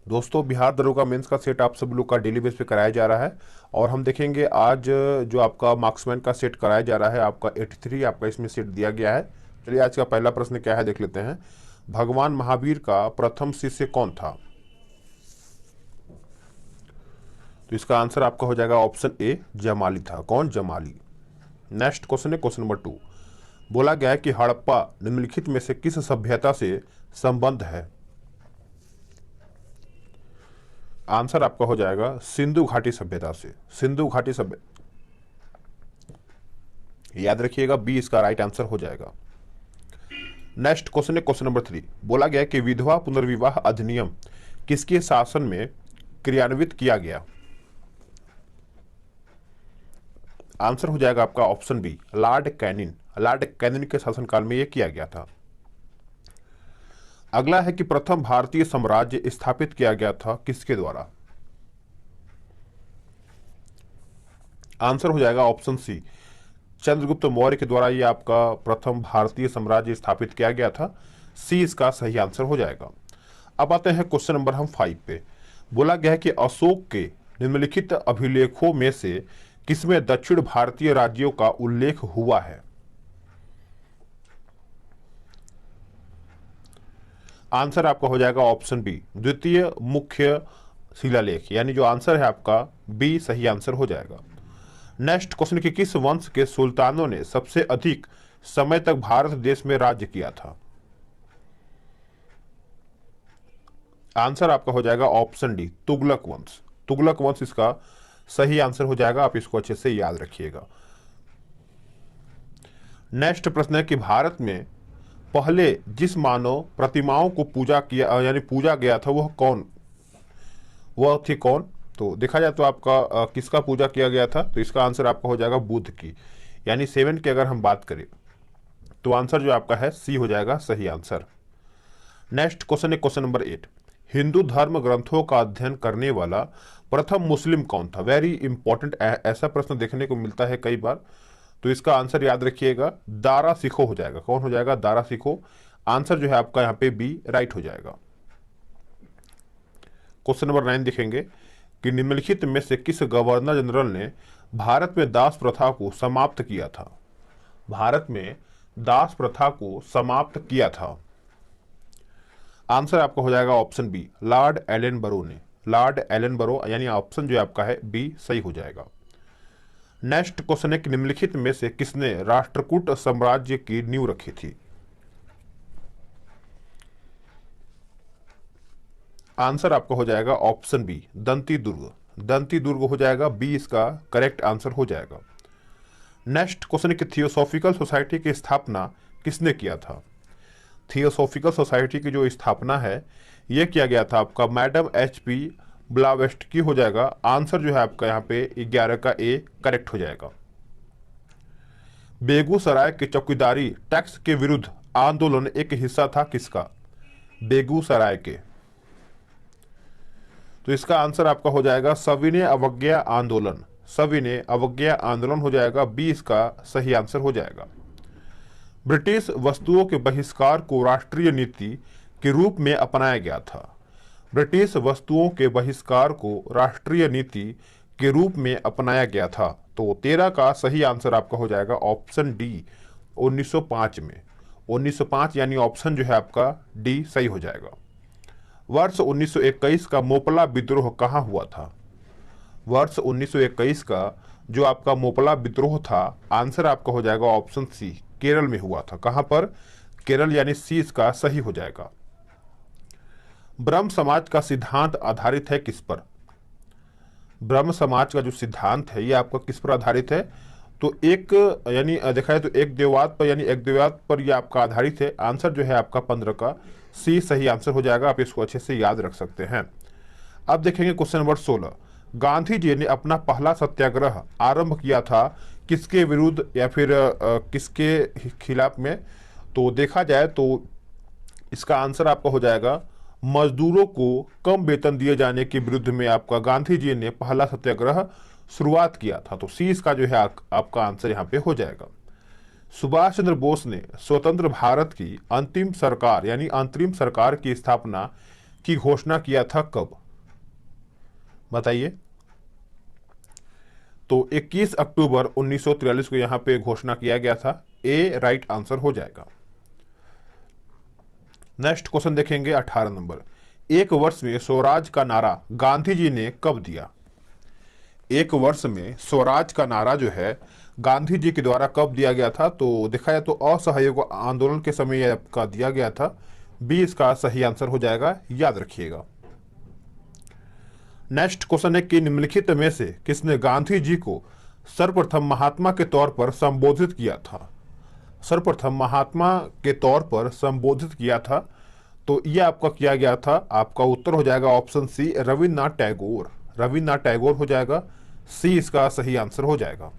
दोस्तों, बिहार दरोगा मेंस का सेट आप सब लोग का डेली बेस पे कराया जा रहा है और हम देखेंगे आज जो आपका मार्क्समैन का सेट कराया जा रहा है आपका 83 आपका इसमें सेट दिया गया है। चलिए आज का पहला प्रश्न क्या है देख लेते हैं। भगवान महावीर का प्रथम शिष्य कौन था? तो इसका आंसर आपका हो जाएगा ऑप्शन ए, जमाली था। कौन? जमाली। नेक्स्ट क्वेश्चन है क्वेश्चन नंबर 2। बोला गया है कि हड़प्पा निम्नलिखित में से किस सभ्यता से संबंध है? आंसर आपका हो जाएगा सिंधु घाटी सभ्यता से। सिंधु घाटी सभ्यता, याद रखिएगा बी इसका राइट आंसर हो जाएगा। नेक्स्ट क्वेश्चन है क्वेश्चन नंबर 3। बोला गया कि विधवा पुनर्विवाह अधिनियम किसके शासन में क्रियान्वित किया गया? आंसर हो जाएगा आपका option B, Lord Canning. Lord Canning के शासनकाल में यह किया गया था। अगला है कि प्रथम भारतीय साम्राज्य स्थापित किया गया था किसके द्वारा? आंसर हो जाएगा ऑप्शन सी, चंद्रगुप्त मौर्य के द्वारा ये आपका प्रथम भारतीय साम्राज्य स्थापित किया गया था। सी इसका सही आंसर हो जाएगा। अब आते हैं क्वेश्चन नंबर हम 5 पे। बोला गया है कि अशोक के निम्नलिखित अभिलेखों में से किसमें दक्षिण भारतीय राज्यों का उल्लेख हुआ है? आंसर आपका हो जाएगा ऑप्शन बी, द्वितीय मुख्य शिलालेख, यानी जो आंसर है आपका बी सही आंसर हो जाएगा। नेक्स्ट क्वेश्चन कि किस वंश के सुल्तानों ने सबसे अधिक समय तक भारत देश में राज्य किया था? आंसर आपका हो जाएगा ऑप्शन डी, तुगलक वंश। तुगलक वंश इसका सही आंसर हो जाएगा। आप इसको अच्छे से याद रखिएगा। नेक्स्ट प्रश्न है कि भारत में पहले जिस मानव प्रतिमाओं को पूजा किया यानी पूजा गया था वह कौन, वह थी कौन? तो देखा जाए तो आपका किसका पूजा किया गया था? तो इसका आंसर आपका हो जाएगा बुद्ध की, यानी 7 की अगर हम बात करें तो आंसर जो आपका है सी हो जाएगा सही आंसर। नेक्स्ट क्वेश्चन है क्वेश्चन नंबर 8। हिंदू धर्म ग्रंथों का अध्ययन करने वाला प्रथम मुस्लिम कौन था? वेरी इंपॉर्टेंट, ऐसा प्रश्न देखने को मिलता है कई बार। तो इसका आंसर याद रखिएगा, दारा सिखो हो जाएगा। कौन हो जाएगा? दारा सिखो। आंसर जो है आपका यहाँ पे बी राइट हो जाएगा। क्वेश्चन नंबर 9 देखेंगे कि निम्नलिखित में से किस गवर्नर जनरल ने भारत में दास प्रथा को समाप्त किया था? भारत में दास प्रथा को समाप्त किया था। आंसर आपका हो जाएगा ऑप्शन बी, लॉर्ड एलन बरो ने। लॉर्ड एलन बरो, यानी ऑप्शन जो आपका है बी सही हो जाएगा। नेक्स्ट क्वेश्चन है कि निम्नलिखित में से किसने राष्ट्रकूट साम्राज्य की नींव रखी थी? आंसर आपका हो जाएगा ऑप्शन बी, दंती दुर्ग। दंती दुर्ग हो जाएगा, बी इसका करेक्ट आंसर हो जाएगा। नेक्स्ट क्वेश्चन है कि थियोसॉफिकल सोसाइटी की स्थापना किसने किया था? थियोसॉफिकल सोसाइटी की जो स्थापना है यह किया गया था आपका मैडम HP ब्लावेस्टकी हो जाएगा। आंसर जो है आपका यहाँ पे 11 का ए करेक्ट हो जाएगा। बेगूसराय की चौकीदारी टैक्स के विरुद्ध आंदोलन एक हिस्सा था किसका? बेगूसराय के। तो इसका आंसर आपका हो जाएगा सविनय अवज्ञा आंदोलन। सविनय अवज्ञा आंदोलन हो जाएगा, बी इसका सही आंसर हो जाएगा। ब्रिटिश वस्तुओं के बहिष्कार को राष्ट्रीय नीति के रूप में अपनाया गया था। ब्रिटिश वस्तुओं के बहिष्कार को राष्ट्रीय नीति के रूप में अपनाया गया था। तो 13 का सही आंसर आपका हो जाएगा ऑप्शन डी, 1905 में। 1905 यानी ऑप्शन जो है आपका डी सही हो जाएगा। वर्ष 1921 का मोपला विद्रोह कहाँ हुआ था? वर्ष 1921 का जो आपका मोपला विद्रोह था, आंसर आपका हो जाएगा ऑप्शन सी, केरल में हुआ था। कहां पर? केरल, यानी सी इसका सही हो जाएगा। ब्रह्म समाज का सिद्धांत आधारित है किस पर? ब्रह्म समाज का जो सिद्धांत है ये आपका किस पर आधारित है? तो एक यानी देखा है तो एक देववाद पर, यानी एक देववाद पर यह आपका आधारित है। आंसर जो है आपका 15 का सी सही आंसर हो जाएगा। आप इसको अच्छे से याद रख सकते हैं। अब देखेंगे क्वेश्चन नंबर 16। गांधी जी ने अपना पहला सत्याग्रह आरंभ किया था किसके विरुद्ध या फिर किसके खिलाफ में? तो देखा जाए तो इसका आंसर आपका हो जाएगा मजदूरों को कम वेतन दिए जाने के विरुद्ध में आपका गांधी जी ने पहला सत्याग्रह शुरुआत किया था। तो सी इसका जो है आपका आंसर यहाँ पे हो जाएगा। सुभाष चंद्र बोस ने स्वतंत्र भारत की अंतिम सरकार यानी अंतरिम सरकार की स्थापना की घोषणा किया था कब? बताइए। तो 21 अक्टूबर 1943 को यहां पे घोषणा किया गया था। ए राइट आंसर हो जाएगा। नेक्स्ट क्वेश्चन देखेंगे 18 नंबर। एक वर्ष में स्वराज का नारा गांधी जी ने कब दिया? एक वर्ष में स्वराज का नारा जो है गांधी जी के द्वारा कब दिया गया था? तो देखा जाए तो असहयोग आंदोलन के समय आपका दिया गया था। बी इसका सही आंसर हो जाएगा, याद रखिएगा। नेक्स्ट क्वेश्चन है कि निम्नलिखित में से किसने गांधी जी को सर्वप्रथम महात्मा के तौर पर संबोधित किया था? सर्वप्रथम महात्मा के तौर पर संबोधित किया था, तो यह आपका किया गया था। आपका उत्तर हो जाएगा ऑप्शन सी, रविन्द्रनाथ टैगोर। रविन्द्रनाथ टैगोर हो जाएगा, सी इसका सही आंसर हो जाएगा।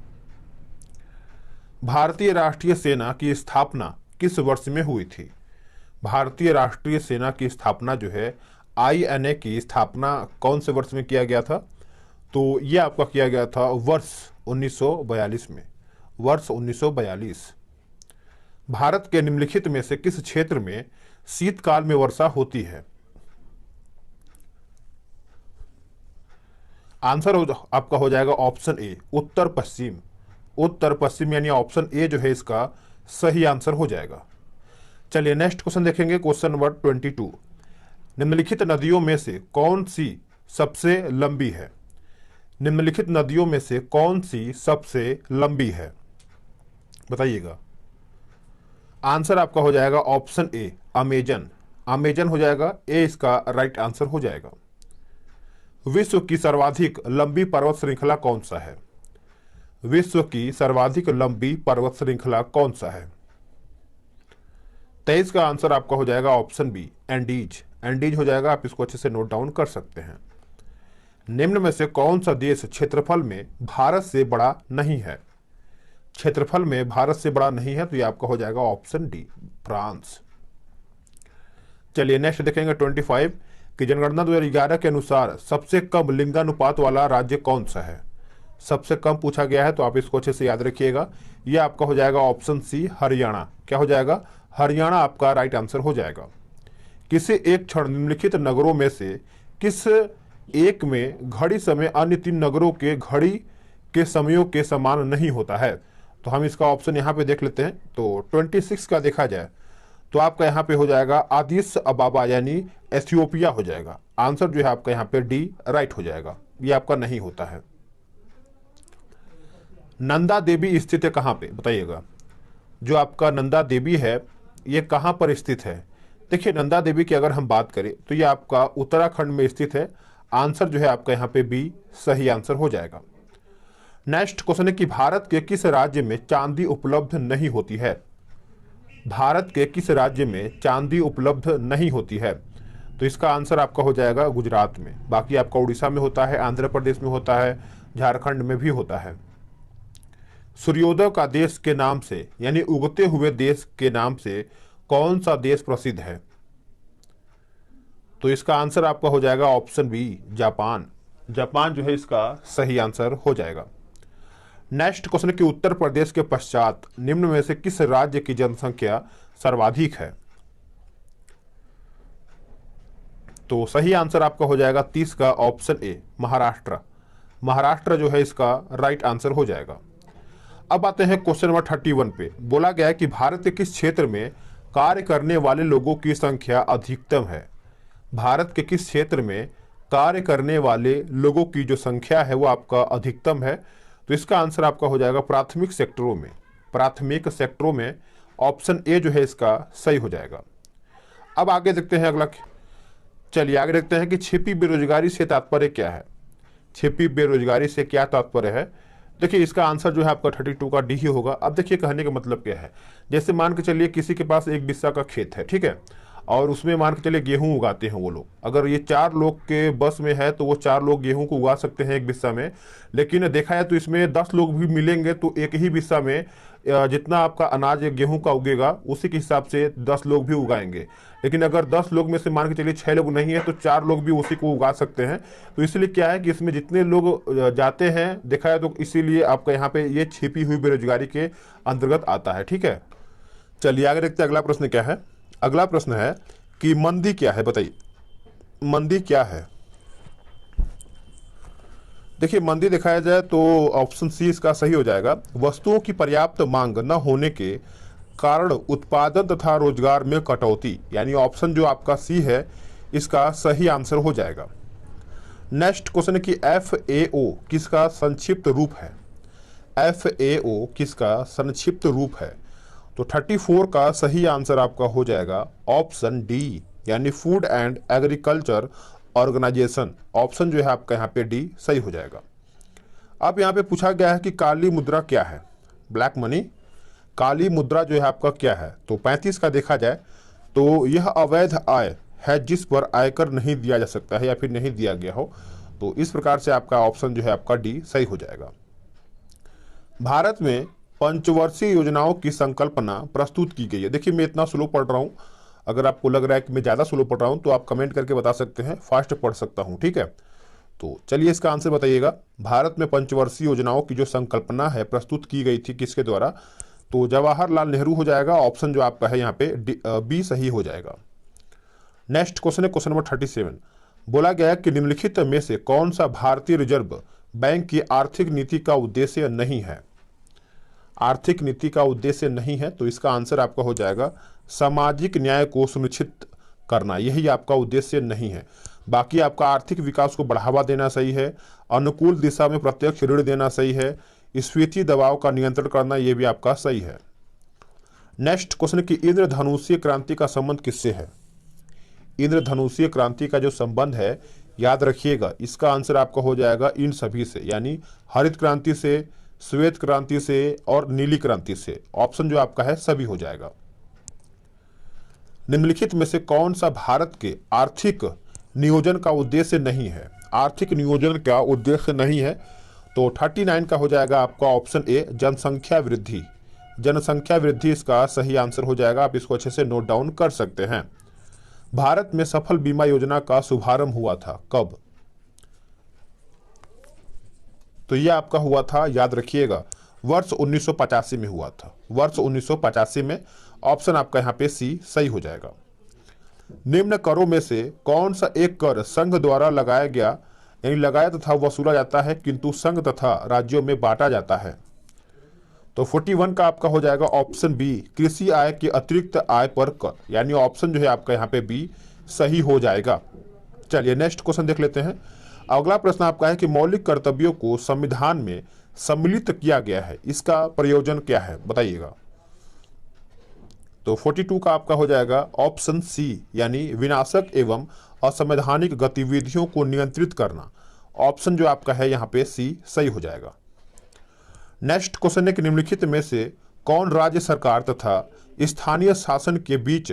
भारतीय राष्ट्रीय सेना की स्थापना किस वर्ष में हुई थी? भारतीय राष्ट्रीय सेना की स्थापना जो है INA की स्थापना कौन से वर्ष में किया गया था? तो यह आपका किया गया था वर्ष 1942 में, वर्ष 1942। भारत के निम्नलिखित में से किस क्षेत्र में शीतकाल में वर्षा होती है? आंसर आपका हो जाएगा ऑप्शन ए, उत्तर पश्चिम। उत्तर पश्चिम यानी ऑप्शन ए जो है इसका सही आंसर हो जाएगा। चलिए नेक्स्ट क्वेश्चन देखेंगे, क्वेश्चन नंबर 22। निम्नलिखित नदियों में से कौन सी सबसे लंबी है? निम्नलिखित नदियों में से कौन सी सबसे लंबी है? बताइएगा। आंसर आपका हो जाएगा ऑप्शन ए, अमेजन। अमेजन हो जाएगा, ए इसका राइट आंसर हो जाएगा। विश्व की सर्वाधिक लंबी पर्वत श्रृंखला कौन सा है? विश्व की सर्वाधिक लंबी पर्वत श्रृंखला कौन सा है? 23 का आंसर आपका हो जाएगा ऑप्शन बी, एंडीज। एंडीज हो जाएगा, आप इसको अच्छे से नोट डाउन कर सकते हैं। निम्न में से कौन सा देश क्षेत्रफल में भारत से बड़ा नहीं है? क्षेत्रफल में भारत से बड़ा नहीं है, तो ये आपका हो जाएगा ऑप्शन डी, फ्रांस। चलिए नेक्स्ट देखेंगे 25 कि जनगणना 2011 के अनुसार सबसे कम लिंगानुपात वाला राज्य कौन सा है? सबसे कम पूछा गया है, तो आप इसको अच्छे से याद रखिएगा। यह आपका हो जाएगा ऑप्शन सी, हरियाणा। क्या हो जाएगा? हरियाणा आपका राइट आंसर हो जाएगा। किसी एक क्षण निम्नलिखित नगरों में से किस एक में घड़ी समय अन्य 3 नगरों के घड़ी के समयों के समान नहीं होता है? तो हम इसका ऑप्शन यहाँ पे देख लेते हैं। तो 26 का देखा जाए तो आपका यहाँ पे हो जाएगा आदिस अबाबा यानी एथियोपिया हो जाएगा। आंसर जो है आपका यहाँ पे डी राइट हो जाएगा, ये आपका नहीं होता है। नंदा देवी स्थित है कहाँ पे? बताइएगा। जो आपका नंदा देवी है ये कहाँ पर स्थित है? देखिए, नंदा देवी की अगर हम बात करें तो ये आपका उत्तराखंड में स्थित है। आंसर जो है आपका यहाँ पे बी सही आंसर हो जाएगा। नेक्स्ट क्वेश्चन है कि भारत के किस राज्य में चांदी उपलब्ध नहीं होती है? भारत के किस राज्य में चांदी उपलब्ध नहीं होती है? तो इसका आंसर आपका हो जाएगा गुजरात में। बाकी आपका उड़ीसा में होता है, आंध्र प्रदेश में होता है, झारखंड में भी होता है। सूर्योदय का देश के नाम से यानी उगते हुए देश के नाम से कौन सा देश प्रसिद्ध है? तो इसका आंसर आपका हो जाएगा ऑप्शन बी, जापान। जापान जो है इसका सही आंसर हो जाएगा। नेक्स्ट क्वेश्चन कि उत्तर प्रदेश के पश्चात निम्न में से किस राज्य की जनसंख्या सर्वाधिक है? तो सही आंसर आपका हो जाएगा 30 का ऑप्शन ए, महाराष्ट्र। महाराष्ट्र जो है इसका राइट आंसर हो जाएगा। अब आते हैं क्वेश्चन नंबर 31 पे। बोला गया है कि भारत के किस क्षेत्र में कार्य करने वाले लोगों की संख्या अधिकतम है? भारत के किस क्षेत्र में कार्य करने वाले लोगों की जो संख्या है वो आपका अधिकतम है? तो इसका आंसर आपका हो जाएगा प्राथमिक सेक्टरों में। प्राथमिक सेक्टरों में ऑप्शन ए जो है इसका सही हो जाएगा। अब आगे देखते हैं अगला। चलिए आगे देखते हैं कि छिपी बेरोजगारी से तात्पर्य क्या है? छिपी बेरोजगारी से क्या तात्पर्य है? देखिए, इसका आंसर जो है आपका 32 का डी ही होगा। अब देखिए कहने का मतलब क्या है। जैसे मान के चलिए किसी के पास 1 बिस्सा का खेत है, ठीक है, और उसमें मान के चलिए गेहूं उगाते हैं वो लोग। अगर ये 4 लोग के बस में है तो वो 4 लोग गेहूं को उगा सकते हैं 1 बिस्सा में। लेकिन देखा है तो इसमें 10 लोग भी मिलेंगे तो एक ही बिस्सा में जितना आपका अनाज गेहूं का उगेगा उसी के हिसाब से 10 लोग भी उगाएंगे। लेकिन अगर 10 लोग में से मान के चलिए 6 लोग नहीं है तो 4 लोग भी उसी को उगा सकते हैं। तो इसलिए क्या है कि इसमें जितने लोग जाते हैं देखा है तो इसीलिए आपका यहाँ पे ये छिपी हुई बेरोजगारी के अंतर्गत आता है। ठीक है, चलिए आगे देखते हैं अगला प्रश्न क्या है। अगला प्रश्न है कि मंदी क्या है? बताइए। मंदी क्या है? देखिए, मंदी दिखाया जाए तो ऑप्शन सी इसका सही हो जाएगा। वस्तुओं की पर्याप्त मांग न होने के कारण उत्पादन तथा रोजगार में कटौती, यानी ऑप्शन जो आपका सी है इसका सही आंसर हो जाएगा। नेक्स्ट क्वेश्चन है कि FAO किसका संक्षिप्त रूप है? FAO किसका संक्षिप्त रूप है? तो 34 का सही आंसर आपका हो जाएगा ऑप्शन डी, यानी Food and Agriculture Organization. Option जो है आपका यहाँ पे डी सही हो जाएगा। अब यहाँ पे पूछा गया है कि काली मुद्रा क्या है? Black money. काली मुद्रा जो है आपका क्या है? तो 35 का देखा जाए तो यह अवैध आय है जिस पर आयकर नहीं दिया जा सकता है या फिर नहीं दिया गया हो। तो इस प्रकार से आपका ऑप्शन जो है आपका डी सही हो जाएगा। भारत में पंचवर्षीय योजनाओं की संकल्पना प्रस्तुत की गई है। देखिए, मैं इतना स्लो पढ़ रहा हूँ, अगर आपको लग रहा है कि मैं ज़्यादा स्लो पढ़ रहा हूँ तो आप कमेंट करके बता सकते हैं, फास्ट पढ़ सकता हूँ, ठीक है। तो चलिए इसका आंसर बताइएगा। भारत में पंचवर्षीय योजनाओं की जो संकल्पना है प्रस्तुत की गई थी किसके द्वारा? तो जवाहरलाल नेहरू हो जाएगा। ऑप्शन जो आपका है यहाँ पे बी सही हो जाएगा। नेक्स्ट क्वेश्चन है क्वेश्चन नंबर 37। बोला गया कि निम्नलिखित में से कौन सा भारतीय रिजर्व बैंक की आर्थिक नीति का उद्देश्य नहीं है? आर्थिक नीति का उद्देश्य नहीं है, तो इसका आंसर आपका हो जाएगा सामाजिक न्याय को सुनिश्चित करना, यही आपका उद्देश्य नहीं है। बाकी आपका आर्थिक विकास को बढ़ावा देना सही है, अनुकूल दिशा में प्रत्यक्ष ऋण देना सही है, स्फीति दबाव का नियंत्रण करना ये भी आपका सही है। नेक्स्ट क्वेश्चन की इंद्रधनुषीय क्रांति का संबंध किससे है? इंद्रधनुषीय क्रांति का जो संबंध है याद रखिएगा, इसका आंसर आपका हो जाएगा इन सभी से, यानी हरित क्रांति से, श्वेत क्रांति से और नीली क्रांति से। ऑप्शन जो आपका है सभी हो जाएगा। निम्नलिखित में से कौन सा भारत के आर्थिक नियोजन का उद्देश्य नहीं है? आर्थिक नियोजन का उद्देश्य नहीं है, तो 39 का हो जाएगा आपका ऑप्शन ए, जनसंख्या वृद्धि। जनसंख्या वृद्धि इसका सही आंसर हो जाएगा। आप इसको अच्छे से नोट डाउन कर सकते हैं। भारत में सफल बीमा योजना का शुभारंभ हुआ था कब? तो यह आपका हुआ था, याद रखिएगा, वर्ष 1985 में हुआ था। वर्ष 1985 में। ऑप्शन आपका यहाँ पे सी सही हो जाएगा। निम्न करों में से कौन सा एक कर संघ द्वारा लगाया गया, यानी लगाया तथा वसूला जाता है किंतु संघ तथा राज्यों में बांटा जाता है? तो 41 का आपका हो जाएगा ऑप्शन बी, कृषि आय के अतिरिक्त आय पर कर, यानी ऑप्शन जो है आपका यहाँ पे बी सही हो जाएगा। चलिए नेक्स्ट क्वेश्चन देख लेते हैं। अगला प्रश्न आपका है कि मौलिक कर्तव्यों को संविधान में सम्मिलित किया गया है, इसका प्रयोजन क्या है बताइएगा। तो 42 का आपका हो जाएगा ऑप्शन सी, यानी विनाशक एवं असंवैधानिक गतिविधियों को नियंत्रित करना। ऑप्शन जो आपका है यहाँ पे सी सही हो जाएगा। नेक्स्ट क्वेश्चन है कि निम्नलिखित में से कौन राज्य सरकार तथा स्थानीय शासन के बीच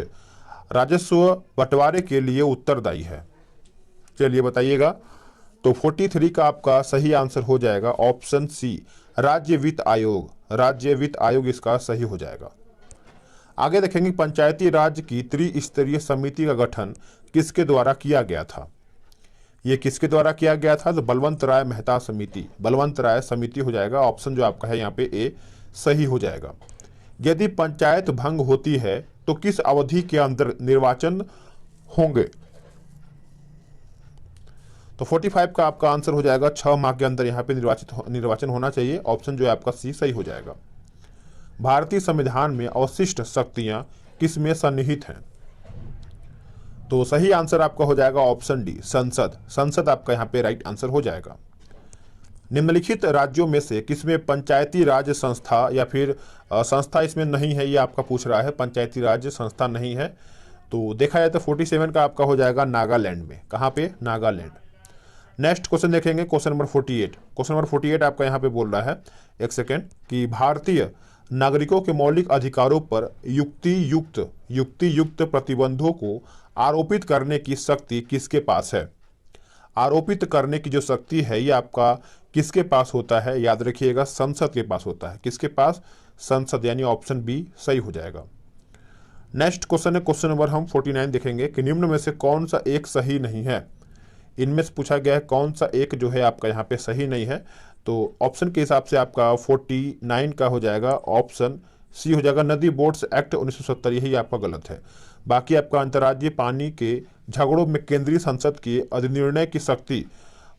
राजस्व बंटवारे के लिए उत्तरदायी है? चलिए बताइएगा। तो 43 का आपका सही आंसर हो जाएगा ऑप्शन सी, राज्य वित्त आयोग। राज्य वित्त आयोग इसका सही हो जाएगा। आगे देखेंगे पंचायती राज की त्रिस्तरीय समिति का गठन किसके द्वारा किया गया था? ये किसके द्वारा किया गया था? तो बलवंत राय मेहता समिति। बलवंत राय समिति हो जाएगा। ऑप्शन जो आपका है यहाँ पे ए सही हो जाएगा। यदि पंचायत भंग होती है तो किस अवधि के अंदर निर्वाचन होंगे? तो 45 का आपका आंसर हो जाएगा 6 माह के अंदर यहाँ पे निर्वाचन होना चाहिए। ऑप्शन जो है आपका सी सही हो जाएगा। भारतीय संविधान में अवशिष्ट शक्तियां किस में सन्निहित हैं? तो सही आंसर आपका हो जाएगा ऑप्शन डी, संसद। संसद आपका यहाँ पे राइट आंसर हो जाएगा। निम्नलिखित राज्यों में से किसमें पंचायती राज संस्था या फिर संस्था इसमें नहीं है? ये आपका पूछ रहा है, पंचायती राज संस्था नहीं है। तो देखा जाए तो 47 का आपका हो जाएगा नागालैंड में। कहाँ पे? नागालैंड। नेक्स्ट क्वेश्चन देखेंगे क्वेश्चन नंबर 48। क्वेश्चन नंबर 48 आपका यहाँ पे बोल रहा है, एक सेकेंड, कि भारतीय नागरिकों के मौलिक अधिकारों पर युक्ति युक्त प्रतिबंधों को आरोपित करने की शक्ति किसके पास है? आरोपित करने की जो शक्ति है ये आपका किसके पास होता है? याद रखिएगा, संसद के पास होता है। किसके पास? संसद, यानी ऑप्शन बी सही हो जाएगा। नेक्स्ट क्वेश्चन है क्वेश्चन नंबर हम 49 देखेंगे कि निम्न में से कौन सा एक सही नहीं है? इनमें से पूछा गया है कौन सा एक जो है आपका यहाँ पे सही नहीं है। तो ऑप्शन के हिसाब से आपका 49 का हो जाएगा ऑप्शन सी हो जाएगा, नदी बोर्ड्स एक्ट 1970, यही आपका गलत है। बाकी आपका अंतर्राज्यीय पानी के झगड़ों में केंद्रीय संसद की अधिनिर्णय की शक्ति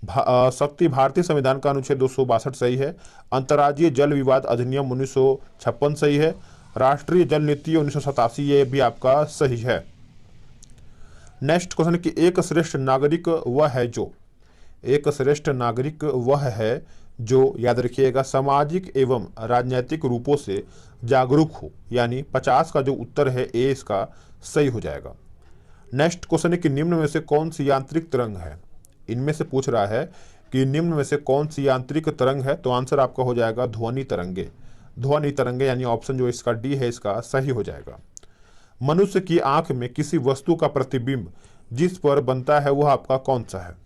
भारतीय संविधान का अनुच्छेद 262 सही है। अंतर्राज्यीय जल विवाद अधिनियम 1956 सही है। राष्ट्रीय जल नीति 1987 ये भी आपका सही है। नेक्स्ट क्वेश्चन कि एक श्रेष्ठ नागरिक वह है जो याद रखिएगा सामाजिक एवं राजनीतिक रूपों से जागरूक हो, यानी 50 का जो उत्तर है ए इसका सही हो जाएगा। नेक्स्ट क्वेश्चन है कि निम्न में से कौन सी यांत्रिक तरंग है। इनमें से पूछ रहा है कि निम्न में से कौन सी यांत्रिक तरंग है, तो आंसर आपका हो जाएगा ध्वनि तरंगे, यानी ऑप्शन जो इसका डी है इसका सही हो जाएगा। मनुष्य की आंख में किसी वस्तु का प्रतिबिंब जिस पर बनता है वह आपका कौन सा है,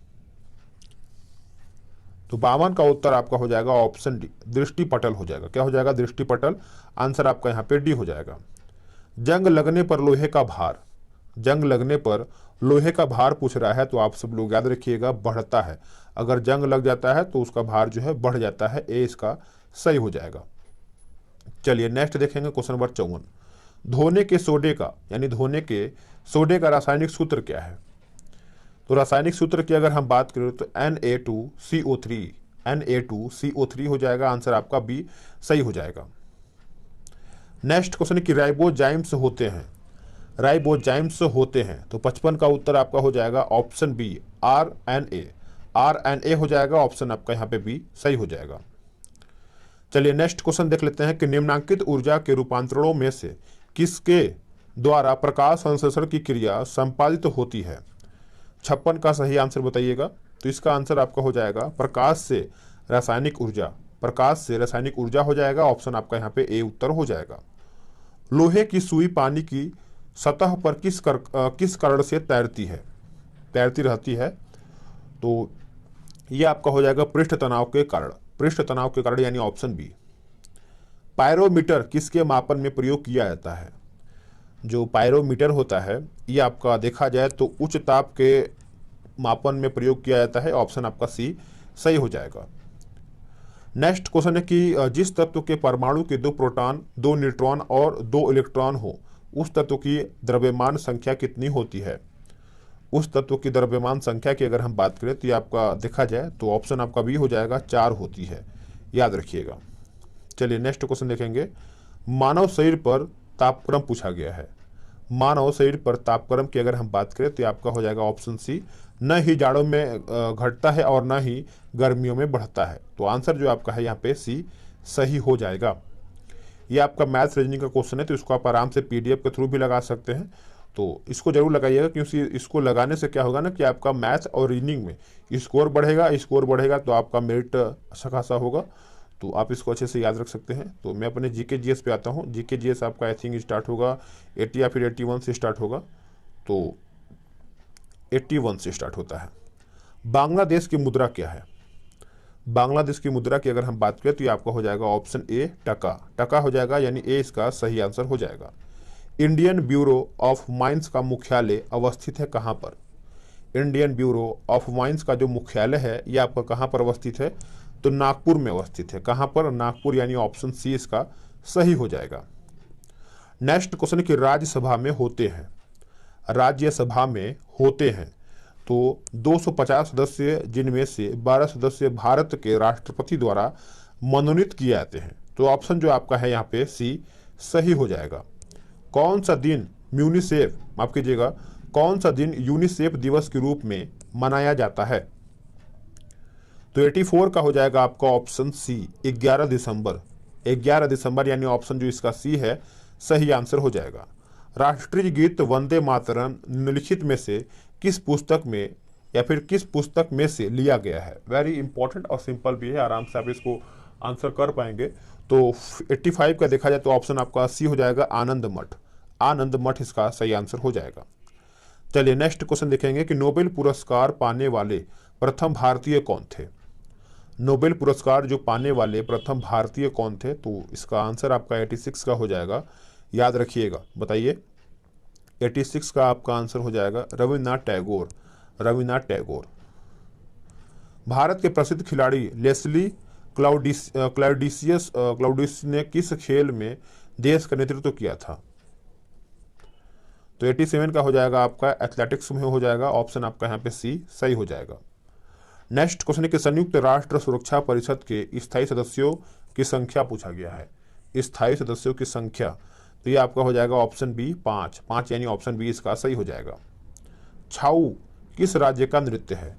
तो 52 का उत्तर आपका हो जाएगा ऑप्शन डी, दृष्टिपटल हो जाएगा। क्या हो जाएगा, दृष्टिपटल। आंसर आपका यहाँ पे डी हो जाएगा। जंग लगने पर लोहे का भार पूछ रहा है, तो आप सब लोग याद रखिएगा बढ़ता है। अगर जंग लग जाता है तो उसका भार जो है बढ़ जाता है, ए इसका सही हो जाएगा। चलिए नेक्स्ट देखेंगे क्वेश्चन नंबर 54। धोने के सोडे का रासायनिक सूत्र क्या है। तो रासायनिक सूत्र की अगर हम बात करें तो Na2CO3 हो जाएगा। आंसर आपका बी सही हो जाएगा। नेक्स्ट क्वेश्चन की राइबोजाइम्स होते हैं, तो 55 का उत्तर आपका हो जाएगा ऑप्शन बी RNA हो जाएगा। ऑप्शन आपका यहाँ पे बी सही हो जाएगा। चलिए नेक्स्ट क्वेश्चन देख लेते हैं कि निम्नांकित ऊर्जा के रूपांतरणों में से किसके द्वारा प्रकाश संश्लेषण की क्रिया संपादित होती है। 56 का सही आंसर बताइएगा। तो इसका आंसर आपका हो जाएगा प्रकाश से रासायनिक ऊर्जा हो जाएगा। ऑप्शन आपका यहाँ पे ए उत्तर हो जाएगा। लोहे की सुई पानी की सतह पर किस कारण से तैरती रहती है, तो यह आपका हो जाएगा पृष्ठ तनाव के कारण, यानी ऑप्शन बी। पायरोमीटर किसके मापन में प्रयोग किया जाता है। जो पायरोमीटर होता है ये आपका देखा जाए तो उच्च ताप के मापन में प्रयोग किया जाता है। ऑप्शन आपका सी सही हो जाएगा। नेक्स्ट क्वेश्चन है कि जिस तत्व के परमाणु के 2 प्रोटॉन 2 न्यूट्रॉन और 2 इलेक्ट्रॉन हो उस तत्व की द्रव्यमान संख्या कितनी होती है। उस तत्व की द्रव्यमान संख्या की अगर हम बात करें तो ये आपका देखा जाए तो ऑप्शन आपका बी हो जाएगा 4 होती है, याद रखिएगा। चलिए नेक्स्ट क्वेश्चन देखेंगे। मानव शरीर पर तापक्रम पूछा गया है। मानव शरीर पर तापक्रम की अगर हम बात करें तो आपका हो जाएगा ऑप्शन सी, न ही जाड़ों में घटता है और न ही गर्मियों में बढ़ता है। तो आंसर जो आपका है यहाँ पे सी सही हो जाएगा। ये आपका मैथ्स रीजनिंग का क्वेश्चन है, तो इसको आप आराम से PDF के थ्रू भी लगा सकते हैं। तो इसको जरूर लगाइएगा, क्योंकि इसको लगाने से क्या होगा ना कि आपका मैथ्स और रीजनिंग में स्कोर बढ़ेगा तो आपका मेरिट अच्छा खासा होगा। तो आप इसको अच्छे से याद रख सकते हैं। तो मैं अपने GK GS पे आता हूँ। GK GS आपका आई थिंक स्टार्ट होगा 80 या फिर 81 से स्टार्ट होगा, तो 81 से स्टार्ट होता है। बांग्लादेश की मुद्रा क्या है। बांग्लादेश की मुद्रा की अगर हम बात करें तो ये आपका हो जाएगा ऑप्शन ए टका हो जाएगा, यानी ए इसका सही आंसर हो जाएगा। इंडियन ब्यूरो ऑफ माइंस का मुख्यालय अवस्थित है कहाँ पर। इंडियन ब्यूरो ऑफ माइंस का जो मुख्यालय है ये आपका कहाँ पर अवस्थित है, तो नागपुर में अवस्थित है। कहाँ पर, नागपुर, यानी ऑप्शन सी इसका सही हो जाएगा। नेक्स्ट क्वेश्चन की राज्यसभा में होते हैं तो 250 सदस्य जिनमें से 12 सदस्य भारत के राष्ट्रपति द्वारा मनोनीत किए जाते हैं। तो ऑप्शन जो आपका है यहाँ पे सी सही हो जाएगा। कौन सा दिन यूनिसेफ दिवस के रूप में मनाया जाता है। तो 84 का हो जाएगा आपका ऑप्शन सी 11 दिसंबर, यानी ऑप्शन जो इसका सी है सही आंसर हो जाएगा। राष्ट्रीय गीत वंदे मातरम निम्नलिखित में से किस पुस्तक में से लिया गया है। वेरी इंपॉर्टेंट और सिंपल भी है, आराम से आप इसको आंसर कर पाएंगे। तो 85 का देखा जाए तो ऑप्शन आपका सी हो जाएगा आनंद मठ इसका सही आंसर हो जाएगा। चलिए नेक्स्ट क्वेश्चन देखेंगे कि नोबेल पुरस्कार पाने वाले प्रथम भारतीय कौन थे। नोबेल पुरस्कार जो पाने वाले प्रथम भारतीय कौन थे, तो इसका आंसर आपका 86 का हो जाएगा, याद रखिएगा। बताइए 86 का आपका आंसर हो जाएगा रविन्द्रनाथ टैगोर। भारत के प्रसिद्ध खिलाड़ी लेस्ली क्लाउडियस ने किस खेल में देश का नेतृत्व किया था। तो 87 का हो जाएगा आपका एथलेटिक्स में हो जाएगा, ऑप्शन आपका यहाँ पे सी सही हो जाएगा। नेक्स्ट क्वेश्चन है कि संयुक्त राष्ट्र सुरक्षा परिषद के स्थायी सदस्यों की संख्या पूछा गया है। स्थायी सदस्यों की संख्या, तो ये आपका हो जाएगा ऑप्शन बी 5, 5 यानी ऑप्शन बी इसका सही हो जाएगा। छाऊ किस राज्य का नृत्य है?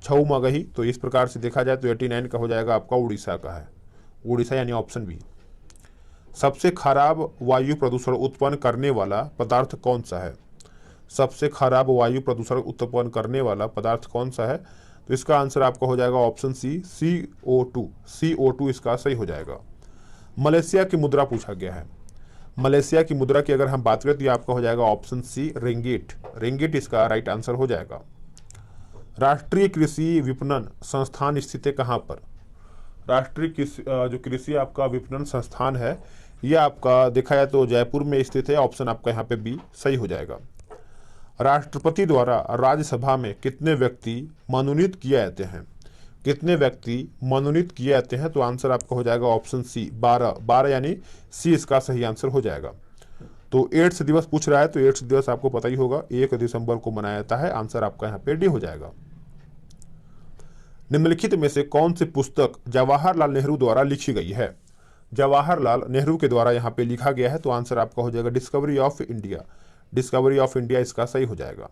छऊ मगही, तो इस प्रकार से देखा जाए तो 89 का हो जाएगा आपका उड़ीसा का है, उड़ीसा यानी ऑप्शन बी। सबसे खराब वायु प्रदूषण उत्पन्न करने वाला पदार्थ कौन सा है? सबसे खराब वायु प्रदूषण उत्पन्न करने वाला पदार्थ कौन सा है? तो इसका आंसर आपका हो जाएगा ऑप्शन सी CO2, CO2 इसका सही हो जाएगा। मलेशिया की मुद्रा पूछा गया है। मलेशिया की मुद्रा की अगर हम बात करें तो ये आपका हो जाएगा ऑप्शन सी रिंगिट, रिंगिट इसका राइट आंसर हो जाएगा। राष्ट्रीय कृषि विपणन संस्थान स्थित है कहाँ पर? राष्ट्रीय जो कृषि आपका विपणन संस्थान है ये आपका देखा जाए तो जयपुर में स्थित है, ऑप्शन आपका यहाँ पे बी सही हो जाएगा। राष्ट्रपति द्वारा राज्यसभा में कितने व्यक्ति मनोनीत किए जाते हैं? कितने व्यक्ति मनोनीत किए जाते हैं? तो आंसर आपका हो जाएगा ऑप्शन सी 12, 12 यानी सी इसका सही आंसर हो जाएगा। तो एड्स दिवस पूछ रहा है, तो एड्स दिवस आपको पता ही होगा 1 दिसंबर को मनाया जाता है, आंसर आपका यहाँ पे डी हो जाएगा। निम्नलिखित में से कौन सी पुस्तक जवाहरलाल नेहरू द्वारा लिखी गई है? जवाहरलाल नेहरू के द्वारा यहाँ पे लिखा गया है, तो आंसर आपका हो जाएगा discovery of India, discovery of India इसका सही हो जाएगा।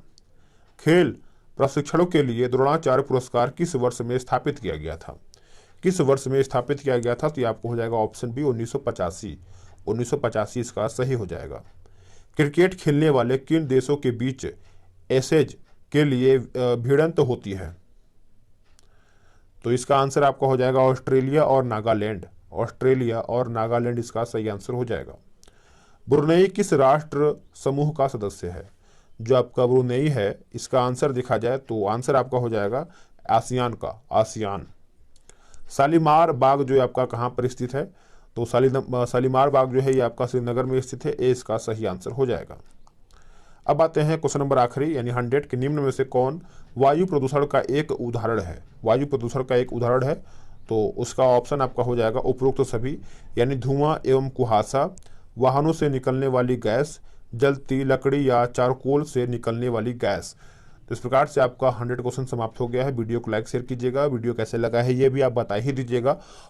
खेल प्रशिक्षणों के लिए द्रोणाचार्य पुरस्कार किस वर्ष में स्थापित किया गया था? किस वर्ष में स्थापित किया गया था? तो ये आपको हो जाएगा ऑप्शन बी 1985, 1985 इसका सही हो जाएगा। क्रिकेट खेलने वाले किन देशों के बीच एसेज के लिए भिड़ंत होती है? तो इसका आंसर आपका हो जाएगा ऑस्ट्रेलिया और नागालैंड, ऑस्ट्रेलिया और नागालैंड इसका सही आंसर हो जाएगा। ब्रुनेई किस राष्ट्र समूह का सदस्य है? जो आपका ब्रुनेई है इसका आंसर देखा जाए तो आंसर आपका हो जाएगा आसियान का, आसियान। शालीमार बाग जो है आपका कहाँ पर स्थित है? तो शालीमार बाग जो है ये आपका श्रीनगर में स्थित है, ए इसका सही आंसर हो जाएगा। अब आते हैं क्वेश्चन नंबर आखिरी यानी 100 के निम्न में से कौन वायु प्रदूषण का एक उदाहरण है? वायु प्रदूषण का एक उदाहरण है, तो उसका ऑप्शन आपका हो जाएगा उपरोक्त सभी, यानी धुआं एवं कुहासा, वाहनों से निकलने वाली गैस, जलती लकड़ी या चारकोल से निकलने वाली गैस। तो इस प्रकार से आपका 100 क्वेश्चन समाप्त हो गया है। वीडियो को लाइक शेयर कीजिएगा, वीडियो कैसे लगा है ये भी आप बता ही दीजिएगा।